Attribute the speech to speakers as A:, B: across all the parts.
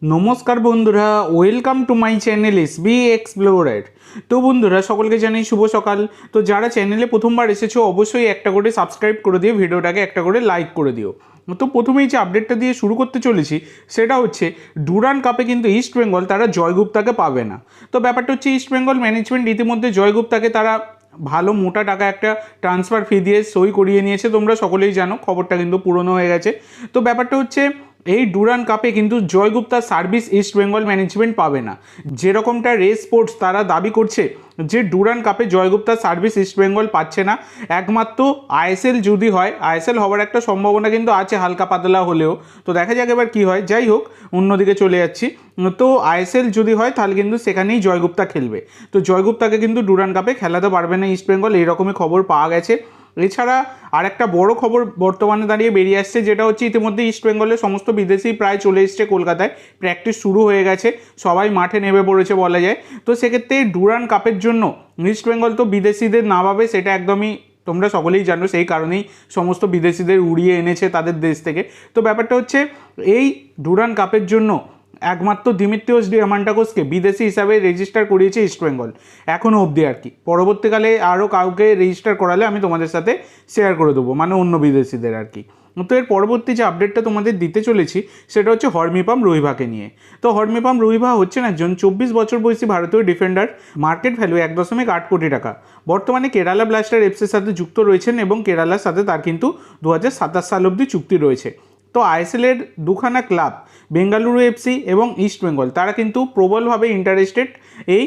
A: নমস্কার বন্ধুরা, welcome to my channel SB explorer. তো বন্ধুরা, সকলকে জানাই শুভ সকাল। তো যারা চ্যানেলে প্রথমবার এসেছো অবশ্যই একটা করে সাবস্ক্রাইব করে দিও, ভিডিওটাকে একটা করে লাইক করে দিও। তো প্রথমেই যে আপডেটটা দিয়ে শুরু করতে চলেছি সেটা হচ্ছে ডুরান্ড কাপে কিন্তু ইস্ট বেঙ্গল তারা জয়গুপ্তাকে পাবে না। তো ব্যাপারটা হচ্ছে ইস্ট বেঙ্গল ম্যানেজমেন্ট ইতিমধ্যে জয়গুপ্তাকে তারা ভালো মোটা টাকা একটা ট্রান্সফার ফি দিয়ে সই করিয়ে নিয়েছে। তোমরা সকলেই জানো, খবরটা কিন্তু পুরনো হয়ে গেছে। তো ব্যাপারটা হচ্ছে এই ডুরান্ড কাপে কিন্তু জয়গুপ্তার সার্ভিস ইস্ট বেঙ্গল ম্যানেজমেন্ট পাবে না। যেরকমটা রেস স্পোর্টস তারা দাবি করছে যে ডুরান্ড কাপে জয়গুপ্তার সার্ভিস ইস্ট বেঙ্গল পাচ্ছে না, একমাত্র আইএসএল যদি হয়, আইএসএল হওয়ার একটা সম্ভাবনা কিন্তু আছে হালকা পাতলা হলেও। তো দেখা যাক এবার কী হয়। যাই হোক, অন্যদিকে চলে যাচ্ছি। তো আইএসএল যদি হয় তাহলে কিন্তু সেখানেই জয়গুপ্তা খেলবে। তো জয়গুপ্তাকে কিন্তু ডুরান্ড কাপে খেলাতে পারবে না ইস্ট বেঙ্গল, এইরকমই খবর পাওয়া গেছে। এছাড়া আর একটা বড় খবর বর্তমানে দাঁড়িয়ে বেরিয়ে আসছে, যেটা হচ্ছে ইতিমধ্যে ইস্ট বেঙ্গলের সমস্ত বিদেশি প্রায় চলে এসছে কলকাতায়, প্র্যাকটিস শুরু হয়ে গেছে, সবাই মাঠে নেমে পড়েছে বলা যায়। তো সেক্ষেত্রে ডুরান্ড কাপের জন্য ইস্ট বেঙ্গল তো বিদেশিদের না পাবে সেটা একদমই তোমরা সকলেই জানো, সেই কারণেই সমস্ত বিদেশিদের উড়িয়ে এনেছে তাদের দেশ থেকে। তো ব্যাপারটা হচ্ছে এই ডুরান্ড কাপের জন্য একমাত্র দিমিত্রিওস ডিয়ামান্টাকোসকে বিদেশি হিসাবে রেজিস্টার করিয়েছে ইস্টবেঙ্গল এখনও অবধি আর কি। পরবর্তীকালে আরও কাউকে রেজিস্টার করালে আমি তোমাদের সাথে শেয়ার করে দেবো, মানে অন্য বিদেশিদের আর কি। তো এর পরবর্তী যে আপডেটটা তোমাদের দিতে চলেছি সেটা হচ্ছে হরমিপাম রুহিভাকে নিয়ে। তো হরমিপাম রুহিভা হচ্ছেন একজন 24 বছর বয়সী ভারতীয় ডিফেন্ডার। মার্কেট ভ্যালু 1.8 কোটি টাকা। বর্তমানে কেরালা ব্লাস্টার এফসির সাথে যুক্ত রয়েছেন এবং কেরালার সাথে তার কিন্তু 2027 সাল অবধি চুক্তি রয়েছে। তো আইএসএলের দুখানা ক্লাব বেঙ্গালুরু এফসি এবং ইস্ট বেঙ্গল তারা কিন্তু প্রবলভাবে ইন্টারেস্টেড এই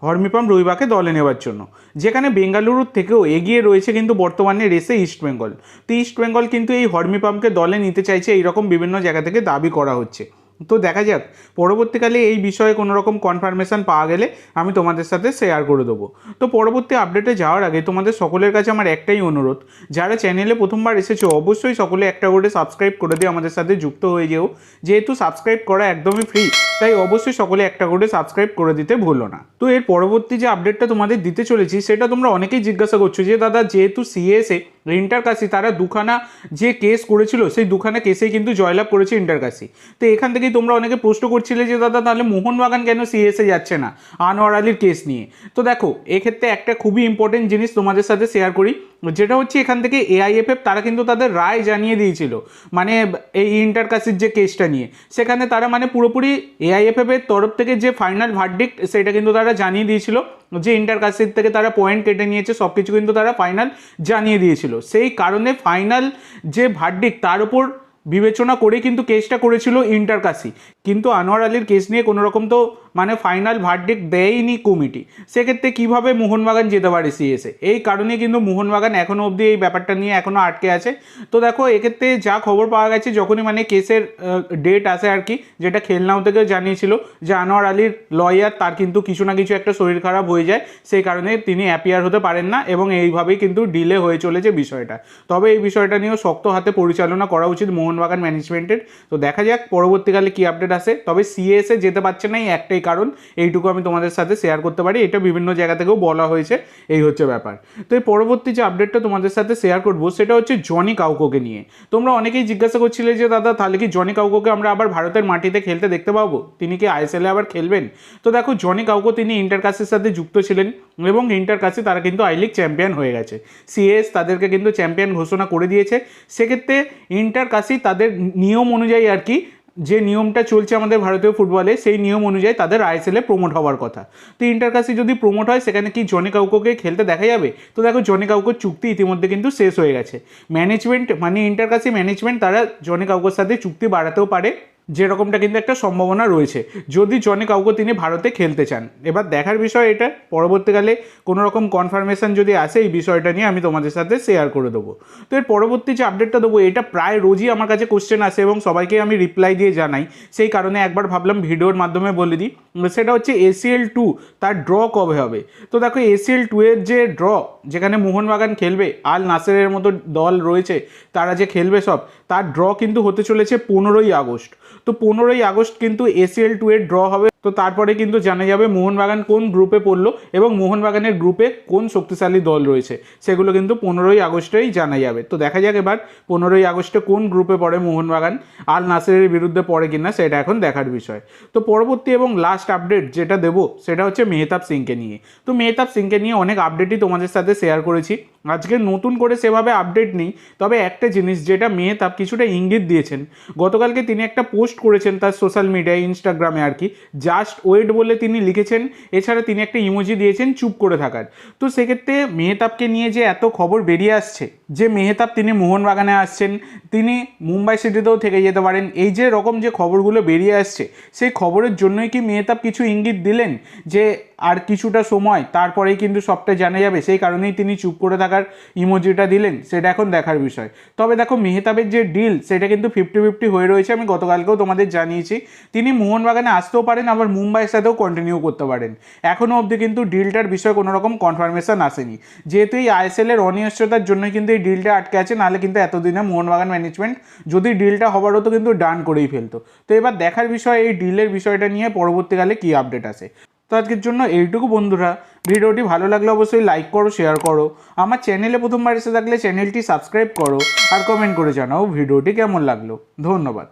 A: হরমিপাম রুহিভাকে দলে নেওয়ার জন্য, যেখানে বেঙ্গালুরুর থেকেও এগিয়ে রয়েছে কিন্তু বর্তমানে রেসে ইস্ট বেঙ্গল। তো ইস্ট বেঙ্গল কিন্তু এই হরমিপামকে দলে নিতে চাইছে, এইরকম বিভিন্ন জায়গা থেকে দাবি করা হচ্ছে। তো দেখা যাক পরবর্তীকালে এই বিষয়ে কোনো রকম কনফার্মেশন পাওয়া গেলে আমি তোমাদের সাথে শেয়ার করে দেবো। তো পরবর্তী আপডেটে যাওয়ার আগে তোমাদের সকলের কাছে আমার একটাই অনুরোধ, যারা চ্যানেলে প্রথমবার এসেছো অবশ্যই সকলে একটা করে সাবস্ক্রাইব করে দিয়ে আমাদের সাথে যুক্ত হয়ে যেও। যেহেতু সাবস্ক্রাইব করা একদমই ফ্রি, তাই অবশ্যই সকলে একটা করে সাবস্ক্রাইব করে দিতে ভুলো না। তো এর পরবর্তী যে আপডেটটা তোমাদের দিতে চলেছি সেটা তোমরা অনেকেই জিজ্ঞাসা করছো যে দাদা, যেহেতু সিএসএ ইন্টারকাশি তারা দুখানা যে কেস করেছিল সেই দুখানা কেসেই কিন্তু জয়লাভ করেছে ইন্টারকাশি। তো এখান থেকেই তোমরা অনেকে প্রশ্ন করছিলে যে দাদা তাহলে মোহনবাগান কেন সিএসএ যাচ্ছে না আনোয়ার আলীর কেস নিয়ে। তো দেখো, এক্ষেত্রে একটা খুবই ইম্পর্টেন্ট জিনিস তোমাদের সাথে শেয়ার করি, যেটা হচ্ছে এখান থেকে এআইএফএফ তারা কিন্তু তাদের রায় জানিয়ে দিয়েছিল, মানে এই ইন্টারকাশির যে কেসটা নিয়ে সেখানে তারা মানে পুরোপুরি এআইএফএফ এর তরফ থেকে যে ফাইনাল ভার্ডিক্ট সেটা কিন্তু তারা জানিয়ে দিয়েছিল, যে ইন্টারকাশির থেকে তারা পয়েন্ট কেটে নিয়েছে সব কিছু কিন্তু তারা ফাইনাল জানিয়ে দিয়েছিল। সেই কারণে ফাইনাল যে ভার্ডিক্ট তার উপর বিবেচনা করে কিন্তু কেসটা করেছিল ইন্টারকাশি, কিন্তু আনোয়ার আলীর কেস নিয়ে কোনো রকম তো মানে ফাইনাল ভার্ডিক্ট দেয়নি কমিটি। সেক্ষেত্রে কীভাবে মোহনবাগান যেতে পারে সিএসএ, এই কারণে কিন্তু মোহনবাগান এখনও অবধি এই ব্যাপারটা নিয়ে এখনও আটকে আছে। তো দেখো, এক্ষেত্রে যা খবর পাওয়া গেছে যখনই মানে কেসের ডেট আসে আর কি, যেটা খেলনাও থেকে জানিয়েছিল যে আনোয়ার আলীর লয়ার তার কিন্তু কিছু না কিছু একটা শরীর খারাপ হয়ে যায়, সেই কারণে তিনি অ্যাপিয়ার হতে পারেন না এবং এইভাবেই কিন্তু ডিলে হয়ে চলেছে বিষয়টা। তবে এই বিষয়টা নিয়েও শক্ত হাতে পরিচালনা করা উচিত মোহনবাগান ম্যানেজমেন্টের। তো দেখা যাক পরবর্তীকালে কি আপডেট আসে। তবে সিএসএ যেতে পারছে না এই একটাই কারণ, এইটুকু আমি তোমাদের সাথে শেয়ার করতে পারি, এটা বিভিন্ন জায়গা থেকেও বলা হয়েছে, এই হচ্ছে ব্যাপার। তো এই পরবর্তী যে আপডেটটা তোমাদের সাথে শেয়ার করবো সেটা হচ্ছে জনি কাউকোকে নিয়ে। তোমরা অনেকেই জিজ্ঞাসা করছিলে যে দাদা তাহলে কি জনি কাউকোকে আমরা আবার ভারতের মাটিতে খেলতে দেখতে পাবো, তিনি কি আইএসএলে আবার খেলবেন? তো দেখো, জনি কাউকো তিনি ইন্টারকাশির সাথে যুক্ত ছিলেন এবং ইন্টারকাশি তারা কিন্তু আই লিগ চ্যাম্পিয়ন হয়ে গেছে, সিএস তাদেরকে কিন্তু চ্যাম্পিয়ন ঘোষণা করে দিয়েছে। সেক্ষেত্রে ইন্টারকাশি তাদের নিয়ম অনুযায়ী আর কি, যে নিয়মটা চলছে আমাদের ভারতীয় ফুটবলে সেই নিয়ম অনুযায়ী তাদের আইএসএলে প্রমোট হওয়ার কথা। তো ইন্টারকাশি যদি প্রমোট হয় সেখানে কি জনি কাউকোকে খেলতে দেখা যাবে? তো দেখো, জনি কাউকোর চুক্তি ইতিমধ্যে কিন্তু শেষ হয়ে গেছে। ম্যানেজমেন্ট মানে ইন্টারকাশি ম্যানেজমেন্ট তারা জনি কাউকোর সাথে চুক্তি বাড়াতেও পারে, যেরকমটা কিন্তু একটা সম্ভাবনা রয়েছে যদি জনি কাউকো তিনি ভারতে খেলতে চান। এবার দেখার বিষয় এটা, পরবর্তীকালে কোনো রকম কনফার্মেশন যদি আসে এই বিষয়টা নিয়ে আমি তোমাদের সাথে শেয়ার করে দেবো। তো এর পরবর্তী যে আপডেটটা দেবো এটা প্রায় রোজই আমার কাছে কোশ্চেন আসে এবং সবাইকে আমি রিপ্লাই দিয়ে জানাই, সেই কারণে একবার ভাবলাম ভিডিওর মাধ্যমে বলে দিই। সেটা হচ্ছে ACL 2 তার ড্র কবে হবে। তো দেখো, ACL 2 এর যে ড্র, যেখানে মোহনবাগান খেলবে, আল নাসেরের মতো দল রয়েছে তারা যে খেলবে সব, তার ড্র কিন্তু হতে চলেছে 15ই আগস্ট। তো 15ই আগস্ট কিন্তু ACL 2 এর ড্র হবে। তো তো তারপরে কিন্তু জানা যাবে মোহনবাগান কোন গ্রুপে পড়লো এবং মোহনবাগানের গ্রুপে কোন শক্তিশালী দল রয়েছে, সেগুলো কিন্তু 15ই আগস্টেই জানা যাবে। তো দেখা যাক এবার 15ই আগস্টে কোন গ্রুপে পড়ে মোহনবাগান, আল নাসেরের বিরুদ্ধে পড়ে কিনা সেটা এখন দেখার বিষয়। তো পরবর্তী এবং লাস্ট আপডেট যেটা দেবো সেটা হচ্ছে মেহতাব সিংকে নিয়ে। তো মেহতাব সিংকে নিয়ে অনেক আপডেটই তোমাদের সাথে শেয়ার করেছি, আজকে নতুন করে সেভাবে আপডেট নেই। তবে একটা জিনিস যেটা মেহতাব কিছুটা ইঙ্গিত দিয়েছেন, গতকালকে তিনি একটা পোস্ট করেছেন তার সোশ্যাল মিডিয়ায়, ইনস্টাগ্রামে আর কি, জাস্ট ওয়েট বলে তিনি লিখেছেন, এছাড়া তিনি একটা ইমোজি দিয়েছেন চুপ করে থাকার। তো সেক্ষেত্রে মেহতাবকে নিয়ে যে এত খবর বেরিয়ে আসছে যে মেহতাব তিনি মোহনবাগানে আসছেন, তিনি মুম্বাই সিটিতেও থেকে যেতে পারেন, এই যে রকম যে খবরগুলো বেরিয়ে আসছে, সেই খবরের জন্যই কি মেহতাব কিছু ইঙ্গিত দিলেন যে আর কিছুটা সময় তারপরেই কিন্তু সবটা জানা যাবে, সেই কারণেই তিনি চুপ করে থাকার ইমোজিটা দিলেন, সেটা এখন দেখার বিষয়। তবে দেখো মেহতাবের যে ডিল সেটা কিন্তু 50-50 হয়ে রয়েছে, আমি গতকালকেও তোমাদের জানিয়েছি। তিনি মোহনবাগানে আসতেও পারেন, আবার মুম্বাইয়ের সাথেও কন্টিনিউ করতে পারেন। এখনও অবধি কিন্তু ডিলটার বিষয়ে কোনো রকম কনফার্মেশন আসেনি, যেহেতু এই আইএসএল এর অনিশ্চয়তার জন্যই কিন্তু এই ডিলটা আটকে আছে, নাহলে কিন্তু এতদিনে মোহনবাগান ম্যানেজমেন্ট যদি ডিলটা হবার হতো কিন্তু ডান করেই ফেলতো। তো এবার দেখার বিষয় এই ডিলের বিষয়টা নিয়ে পরবর্তীকালে কী আপডেট আসে। তো আজকের জন্য এইটুকু বন্ধুরা, ভিডিওটি ভালো লাগলে অবশ্যই লাইক করো, শেয়ার করো, আমার চ্যানেলে প্রথমবার এসে থাকলে চ্যানেলটি সাবস্ক্রাইব করো, আর কমেন্ট করে জানাও ভিডিওটি কেমন লাগলো। ধন্যবাদ।